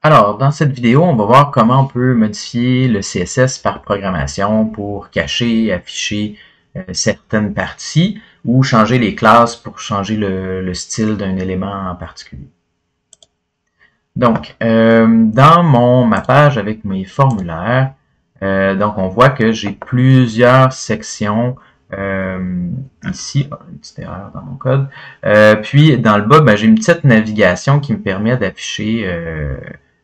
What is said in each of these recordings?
Alors, dans cette vidéo, on va voir comment on peut modifier le CSS par programmation pour cacher, afficher certaines parties ou changer les classes pour changer le style d'un élément en particulier. Donc, dans ma page avec mes formulaires, donc on voit que j'ai plusieurs sections ici, une petite erreur dans mon code. Puis dans le bas, ben, j'ai une petite navigation qui me permet d'afficher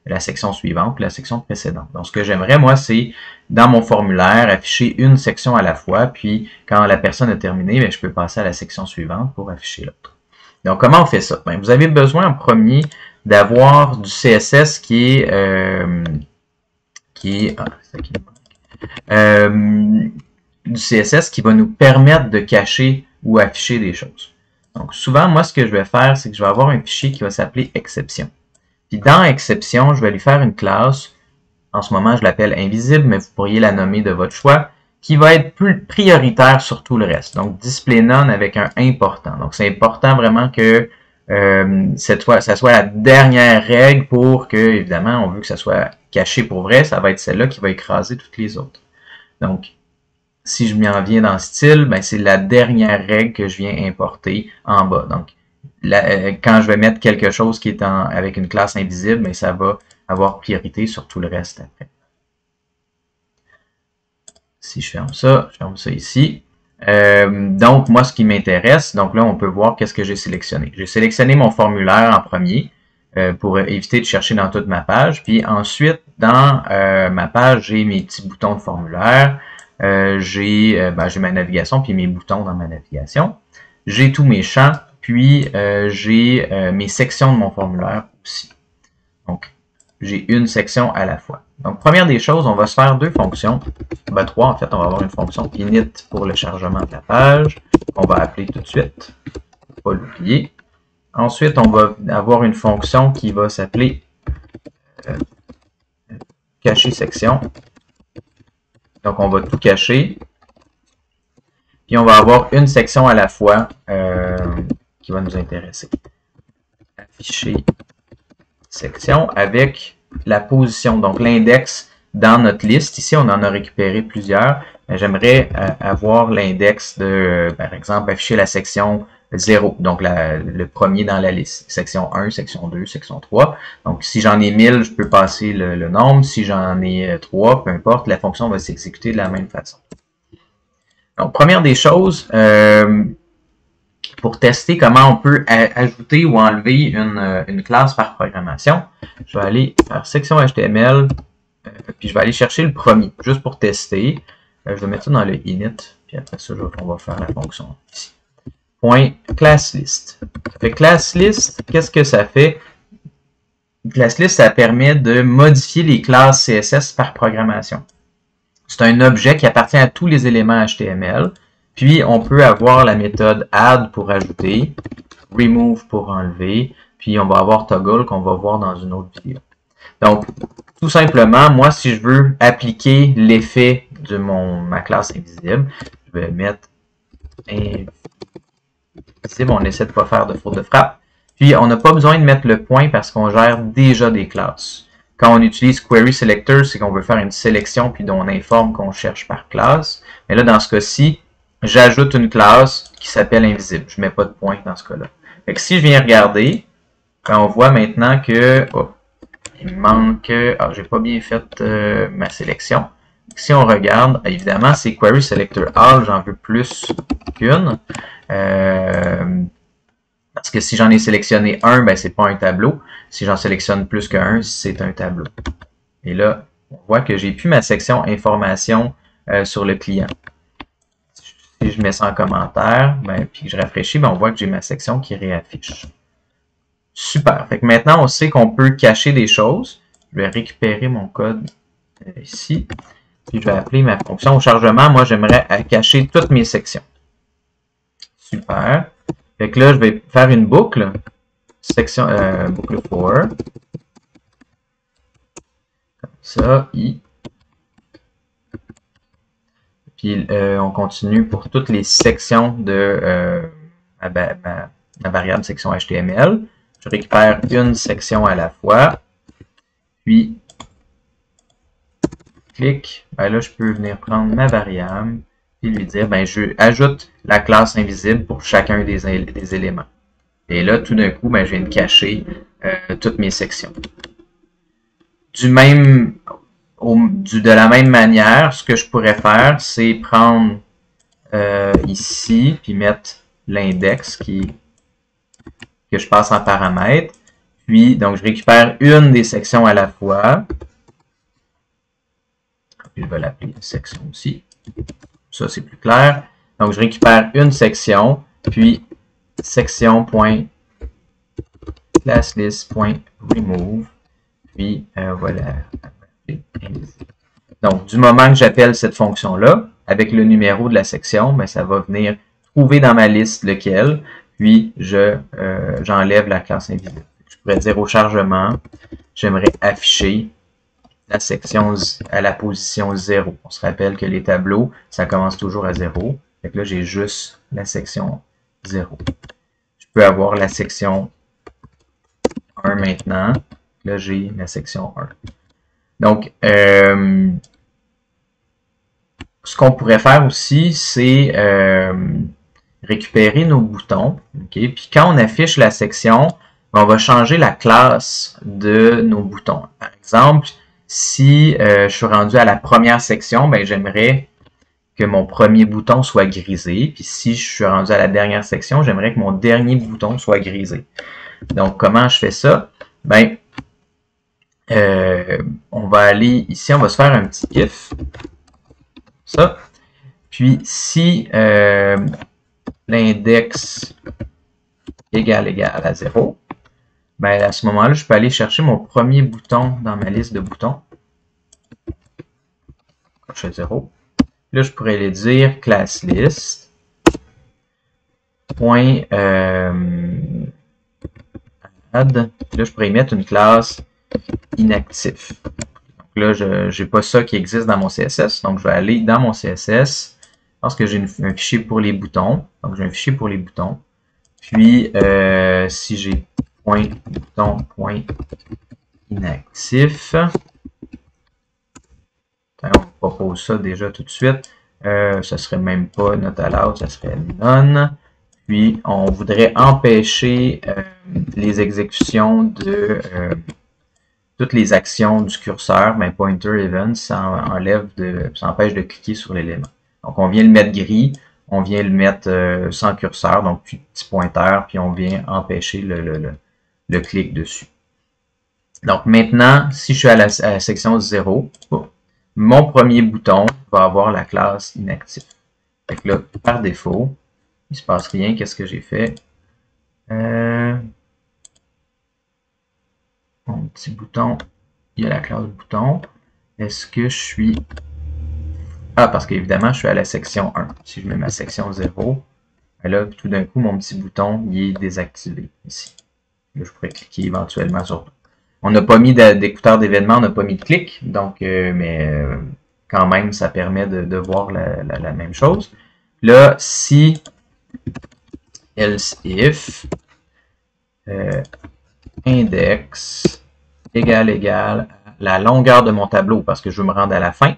la section suivante puis la section précédente. Donc ce que j'aimerais, moi, c'est dans mon formulaire, afficher une section à la fois, puis quand la personne a terminé, ben, je peux passer à la section suivante pour afficher l'autre. Donc comment on fait ça? Ben, vous avez besoin en premier d'avoir du CSS qui est du CSS qui va nous permettre de cacher ou afficher des choses. Donc souvent, moi, ce que je vais faire, c'est que je vais avoir un fichier qui va s'appeler exception. Puis dans exception, je vais lui faire une classe. En ce moment, je l'appelle invisible, mais vous pourriez la nommer de votre choix, qui va être plus prioritaire sur tout le reste. Donc display none avec un important. Donc c'est important vraiment que ça soit la dernière règle pour que, évidemment, on veut que ça soit caché pour vrai. Ça va être celle-là qui va écraser toutes les autres. Donc, si je m'en viens dans style, ben c'est la dernière règle que je viens importer en bas. Donc, quand je vais mettre quelque chose qui est avec une classe invisible, ben ça va avoir priorité sur tout le reste après. Si je ferme ça ici. Donc, moi, ce qui m'intéresse, donc là, on peut voir qu'est-ce que j'ai sélectionné. J'ai sélectionné mon formulaire en premier pour éviter de chercher dans toute ma page. Puis ensuite, dans ma page, j'ai mes petits boutons de formulaire. J'ai ma navigation, puis mes boutons dans ma navigation. J'ai tous mes champs, puis j'ai mes sections de mon formulaire aussi. Donc, j'ai une section à la fois. Donc, première des choses, on va se faire deux fonctions. Ben, trois, en fait, on va avoir une fonction init pour le chargement de la page. On va appeler tout de suite. Pas l'oublier. Ensuite, on va avoir une fonction qui va s'appeler cacher section. Donc, on va tout cacher. Puis, on va avoir une section à la fois qui va nous intéresser. Afficher section avec la position, donc l'index dans notre liste. Ici, on en a récupéré plusieurs. J'aimerais avoir l'index de, par exemple, afficher la section 0, donc le premier dans la liste. Section 1, section 2, section 3. Donc, si j'en ai 1000, je peux passer le nombre. Si j'en ai 3, peu importe, la fonction va s'exécuter de la même façon. Donc, première des choses, pour tester comment on peut ajouter ou enlever une classe par programmation, je vais aller faire section HTML, puis je vais aller chercher le premier, juste pour tester. Je vais mettre ça dans le init, puis après ça, on va faire la fonction ici. Point class list. Ça fait class list, qu'est-ce que ça fait? Class list, ça permet de modifier les classes CSS par programmation. C'est un objet qui appartient à tous les éléments HTML. Puis, on peut avoir la méthode add pour ajouter, remove pour enlever, puis on va avoir toggle qu'on va voir dans une autre vidéo. Donc, tout simplement, moi, si je veux appliquer l'effet de ma classe invisible, je vais mettre invisible. On essaie de ne pas faire de faute de frappe. Puis, on n'a pas besoin de mettre le point parce qu'on gère déjà des classes. Quand on utilise Query Selector, c'est qu'on veut faire une sélection puis on informe qu'on cherche par classe. Mais là, dans ce cas-ci, j'ajoute une classe qui s'appelle invisible. Je ne mets pas de point dans ce cas-là. Fait que si je viens regarder, on voit maintenant que il manque. J'ai pas bien fait ma sélection. Si on regarde, évidemment, c'est Query Selector All, j'en veux plus qu'une. Parce que si j'en ai sélectionné un, ben c'est pas un tableau. Si j'en sélectionne plus qu'un, c'est un tableau. Et là, on voit que j'ai plus ma section information sur le client. Si je mets ça en commentaire, ben, puis je rafraîchis, ben, on voit que j'ai ma section qui réaffiche. Super. Fait que maintenant, on sait qu'on peut cacher des choses. Je vais récupérer mon code ici. Puis je vais appeler ma fonction au chargement. Moi, j'aimerais cacher toutes mes sections. Super. Fait que là, je vais faire une boucle. Section, boucle for. Comme ça, i. Puis on continue pour toutes les sections de ma variable section HTML. Je récupère une section à la fois. puis clic, ben là, je peux venir prendre ma variable et lui dire, ben, je ajoute la classe invisible pour chacun des éléments. Et là, tout d'un coup, ben, je viens de cacher toutes mes sections. De la même manière, ce que je pourrais faire, c'est prendre ici, puis mettre l'index que je passe en paramètre. Puis, donc, je récupère une des sections à la fois. Puis, je vais l'appeler section aussi. Ça, c'est plus clair. Donc, je récupère une section, puis section.classlist.remove. Puis, voilà. Donc, du moment que j'appelle cette fonction-là, avec le numéro de la section, ben, ça va venir trouver dans ma liste lequel, puis j'enlève la classe invisible. Je pourrais dire au chargement, j'aimerais afficher la section à la position 0. On se rappelle que les tableaux, ça commence toujours à 0. Fait que là, j'ai juste la section 0. Je peux avoir la section 1 maintenant. Là, j'ai la section 1. Donc, ce qu'on pourrait faire aussi, c'est récupérer nos boutons. Okay? Puis quand on affiche la section, on va changer la classe de nos boutons. Par exemple, si je suis rendu à la première section, ben, j'aimerais que mon premier bouton soit grisé. Puis si je suis rendu à la dernière section, j'aimerais que mon dernier bouton soit grisé. Donc, comment je fais ça? Ben, on va aller ici, on va se faire un petit if. Ça. Puis, si l'index égale à 0, ben à ce moment-là, je peux aller chercher mon premier bouton dans ma liste de boutons. Quand je fais 0. Là, je pourrais aller dire classlist. Add. Là, je pourrais y mettre une classe inactif. Donc là, je n'ai pas ça qui existe dans mon CSS. Donc, je vais aller dans mon CSS parce que j'ai un fichier pour les boutons. Donc, j'ai un fichier pour les boutons. Puis, si j'ai .bouton.inactif, on propose ça déjà tout de suite. Ce serait même pas not allowed, ça serait none. Puis, on voudrait empêcher les exécutions de toutes les actions du curseur, ben pointer event, ça empêche de cliquer sur l'élément. Donc, on vient le mettre gris, on vient le mettre sans curseur, donc puis petit pointeur, puis on vient empêcher le clic dessus. Donc, maintenant, si je suis à la section 0, mon premier bouton va avoir la classe inactif. Fait que là, par défaut, il ne se passe rien. Qu'est-ce que j'ai fait? Mon petit bouton, il y a la classe bouton. Est-ce que je suis... Ah, parce qu'évidemment, je suis à la section 1. Si je mets ma section 0, là, tout d'un coup, mon petit bouton, il est désactivé ici. Là, je pourrais cliquer éventuellement sur... On n'a pas mis d'écouteur d'événement, on n'a pas mis de clic, donc, mais quand même, ça permet de voir la même chose. Là, si else if index égale à la longueur de mon tableau, parce que je veux me rendre à la fin.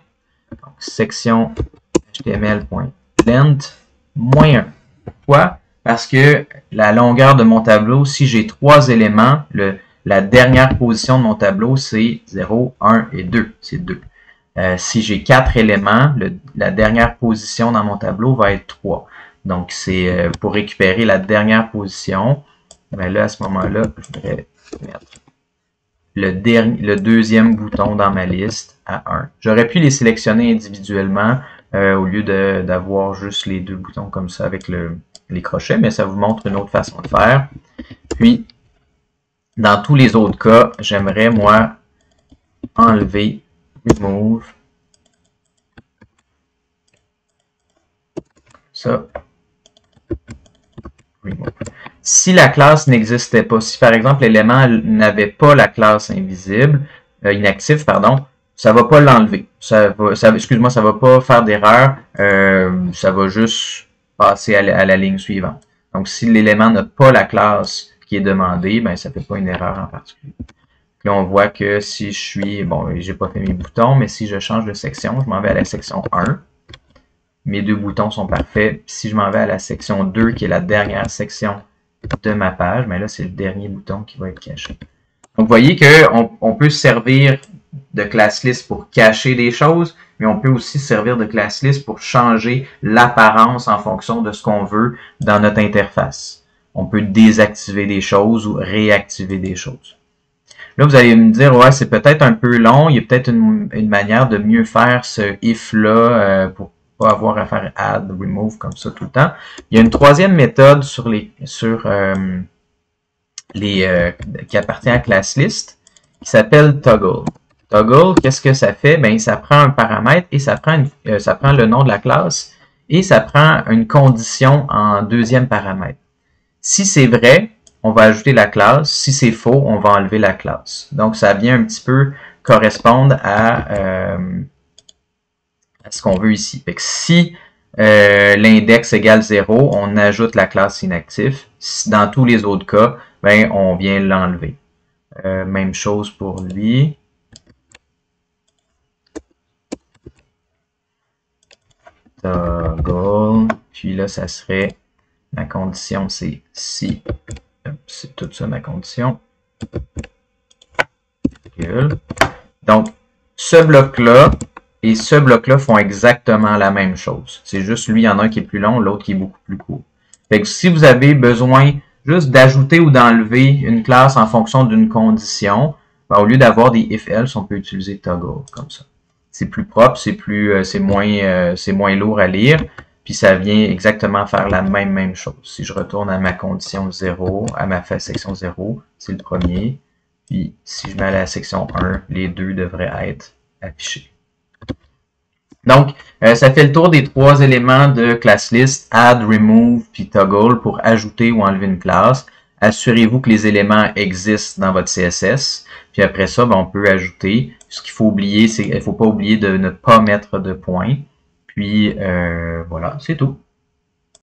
Donc, section html.length -1. Pourquoi? Parce que la longueur de mon tableau, si j'ai 3 éléments, la dernière position de mon tableau, c'est 0, 1 et 2. C'est 2. Si j'ai 4 éléments, la dernière position dans mon tableau va être 3. Donc, c'est pour récupérer la dernière position. Ben là, à ce moment-là, je voudrais mettre le deuxième bouton dans ma liste à 1. J'aurais pu les sélectionner individuellement au lieu d'avoir juste les deux boutons comme ça avec les crochets, mais ça vous montre une autre façon de faire. Puis, dans tous les autres cas, j'aimerais, moi, enlever, remove, ça, remove. Si la classe n'existait pas, si par exemple l'élément n'avait pas la classe invisible, inactif, pardon, ça va pas l'enlever. Excuse-moi, ça va pas faire d'erreur. Ça va juste passer à la ligne suivante. Donc, si l'élément n'a pas la classe qui est demandée, ben ça fait pas une erreur en particulier. Puis là, on voit que si je suis, bon, j'ai pas fait mes boutons, mais si je change de section, je m'en vais à la section 1. Mes deux boutons sont parfaits. Si je m'en vais à la section 2, qui est la dernière section de ma page, mais là, c'est le dernier bouton qui va être caché. Donc, vous voyez qu'on peut se servir de class list pour cacher des choses, mais on peut aussi se servir de class list pour changer l'apparence en fonction de ce qu'on veut dans notre interface. On peut désactiver des choses ou réactiver des choses. Là, vous allez me dire, ouais, c'est peut-être un peu long, il y a peut-être une manière de mieux faire ce if-là pour pas avoir à faire add, remove comme ça tout le temps. Il y a une troisième méthode qui appartient à ClassList qui s'appelle toggle. Toggle, qu'est-ce que ça fait? Ben, ça prend un paramètre et ça prend le nom de la classe et ça prend une condition en deuxième paramètre. Si c'est vrai, on va ajouter la classe. Si c'est faux, on va enlever la classe. Donc, ça vient un petit peu correspondre à ce qu'on veut ici. Fait que si l'index égale 0, on ajoute la classe inactif. Dans tous les autres cas, ben, on vient l'enlever. Même chose pour lui. Toggle. Puis là, ça serait, ma condition, c'est si. C'est tout ça ma condition. Donc, ce bloc-là et ce bloc-là font exactement la même chose. C'est juste lui, il y en a un qui est plus long, l'autre qui est beaucoup plus court. Fait que si vous avez besoin juste d'ajouter ou d'enlever une classe en fonction d'une condition, ben, au lieu d'avoir des if-else, on peut utiliser toggle comme ça. C'est plus propre, c'est moins lourd à lire, puis ça vient exactement faire la même chose. Si je retourne à ma condition 0, à ma section 0, c'est le premier. Puis si je mets à la section 1, les deux devraient être affichés. Donc, ça fait le tour des trois éléments de class list, add, remove, puis toggle pour ajouter ou enlever une classe. Assurez-vous que les éléments existent dans votre CSS. Puis après ça, ben, on peut ajouter. Ce qu'il faut oublier, c'est qu'il ne faut pas oublier de ne pas mettre de points. Puis voilà, c'est tout.